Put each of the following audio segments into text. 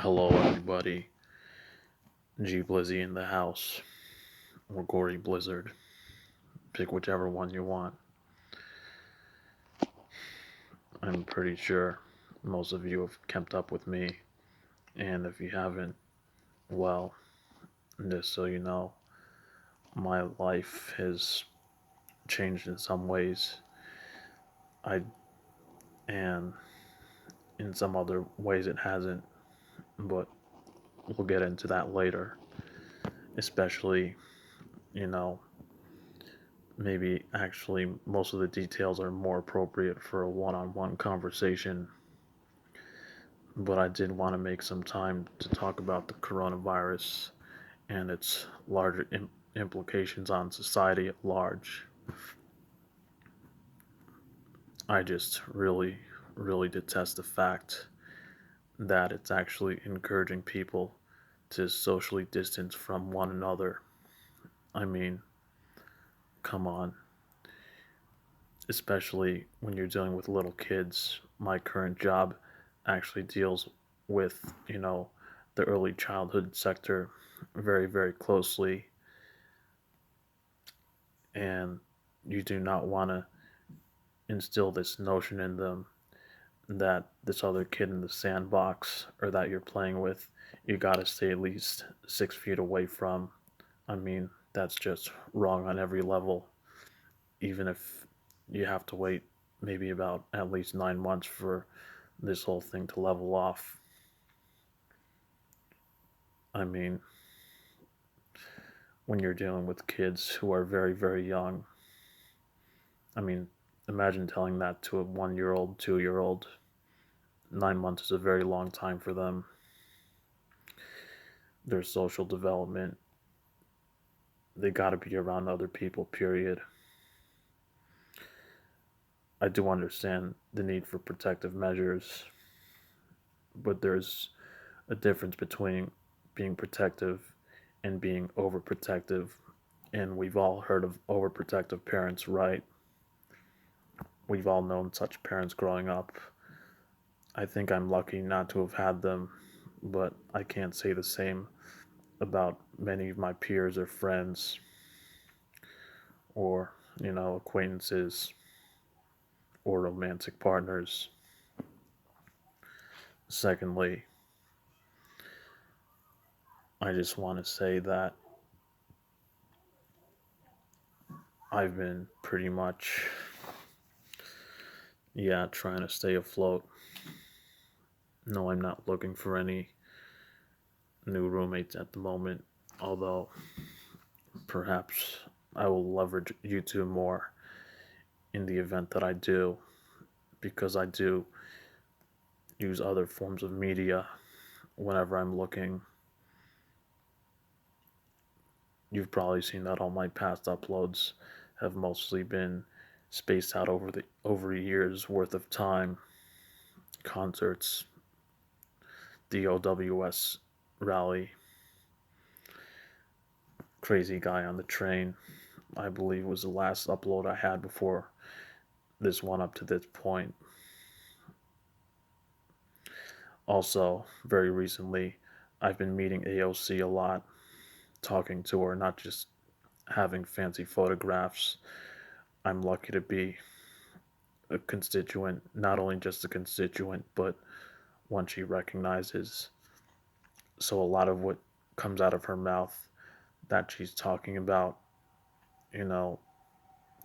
Hello, everybody. G Blizzy in the house, or Gory Blizzard. Pick whichever one you want. I'm pretty sure most of you have kept up with me, and if you haven't, well, just so you know, my life has changed in some ways. I and in some other ways it hasn't, but we'll get into that later. Especially, you know, maybe actually most of the details are more appropriate for a one-on-one conversation, but I did want to make some time to talk about the coronavirus and its larger implications on society at large. I just really detest the fact that it's actually encouraging people to socially distance from one another. I mean, come on. Especially when you're dealing with little kids. My current job actually deals with, the early childhood sector very closely, and you do not want to instill this notion in them that this other kid in the sandbox or that you're playing with, you got to stay at least 6 feet away from. I mean, that's just wrong on every level, even if you have to wait maybe about at least 9 months for this whole thing to level off. I mean, when you're dealing with kids who are very young, I mean, imagine telling that to a 1 year old, 2 year old. 9 months is a very long time for them. Their social development, they gotta be around other people, period. I do understand the need for protective measures, but there's a difference between being protective and being overprotective. And we've all heard of overprotective parents, right? We've all known such parents growing up. I think I'm lucky not to have had them, but I can't say the same about many of my peers or friends or, acquaintances or romantic partners. Secondly, I just want to say that I've been pretty much, yeah, trying to stay afloat. No, I'm not looking for any new roommates at the moment, although perhaps I will leverage YouTube more in the event that I do, because I do use other forms of media whenever I'm looking. You've probably seen that all my past uploads have mostly been spaced out over a year's worth of time. Concerts, the OWS rally, Crazy Guy on the Train, I believe was the last upload I had before this one up to this point. Also, very recently, I've been meeting AOC a lot, talking to her, not just having fancy photographs. I'm lucky to be a constituent, not only just a constituent, but one she recognizes. So a lot of what comes out of her mouth that she's talking about, you know,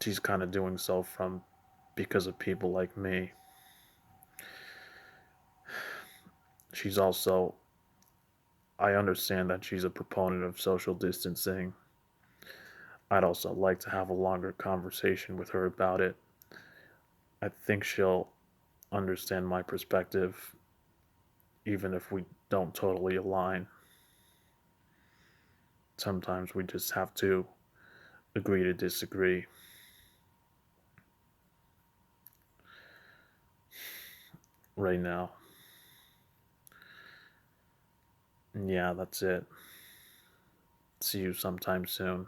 she's kind of doing so from because of people like me. She's also, I understand that she's a proponent of social distancing. I'd also like to have a longer conversation with her about it. I think she'll understand my perspective, even if we don't totally align. Sometimes we just have to agree to disagree. Right now. And yeah, that's it. See you sometime soon.